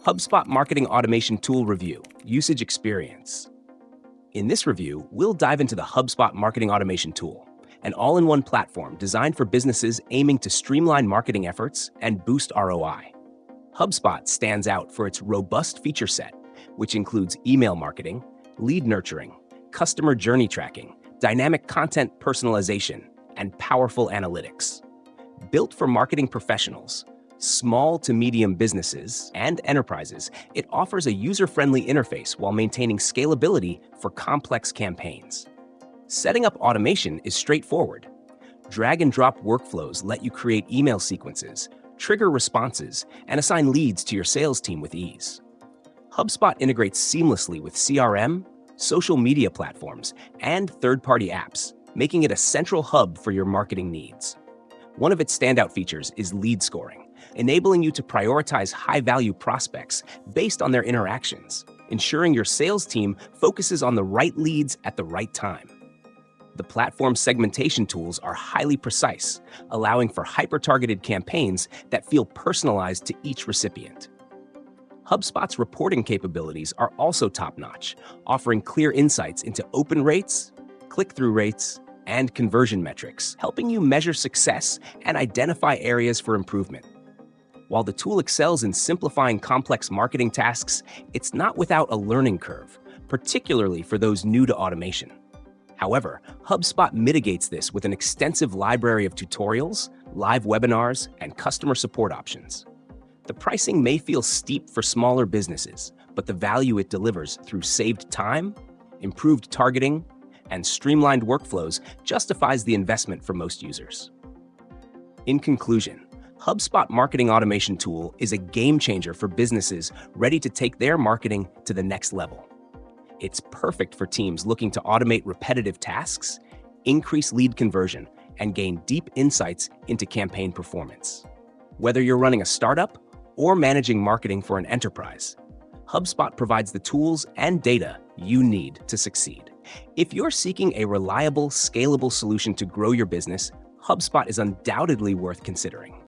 HubSpot Marketing Automation Tool Review, Usage Experience. In this review, we'll dive into the HubSpot Marketing Automation Tool, an all-in-one platform designed for businesses aiming to streamline marketing efforts and boost ROI. HubSpot stands out for its robust feature set, which includes email marketing, lead nurturing, customer journey tracking, dynamic content personalization, and powerful analytics. Built for marketing professionals, small to medium businesses, and enterprises, it offers a user-friendly interface while maintaining scalability for complex campaigns. Setting up automation is straightforward. Drag and drop workflows let you create email sequences, trigger responses, and assign leads to your sales team with ease. HubSpot integrates seamlessly with CRM, social media platforms, and third-party apps, making it a central hub for your marketing needs. One of its standout features is lead scoring, enabling you to prioritize high-value prospects based on their interactions, ensuring your sales team focuses on the right leads at the right time. The platform segmentation tools are highly precise, allowing for hyper-targeted campaigns that feel personalized to each recipient. HubSpot's reporting capabilities are also top-notch, offering clear insights into open rates, click-through rates, and conversion metrics, helping you measure success and identify areas for improvement. While the tool excels in simplifying complex marketing tasks, it's not without a learning curve, particularly for those new to automation. However, HubSpot mitigates this with an extensive library of tutorials, live webinars, and customer support options. The pricing may feel steep for smaller businesses, but the value it delivers through saved time, improved targeting, and streamlined workflows justifies the investment for most users. In conclusion, HubSpot Marketing Automation Tool is a game changer for businesses ready to take their marketing to the next level. It's perfect for teams looking to automate repetitive tasks, increase lead conversion, and gain deep insights into campaign performance. Whether you're running a startup or managing marketing for an enterprise, HubSpot provides the tools and data you need to succeed. If you're seeking a reliable, scalable solution to grow your business, HubSpot is undoubtedly worth considering.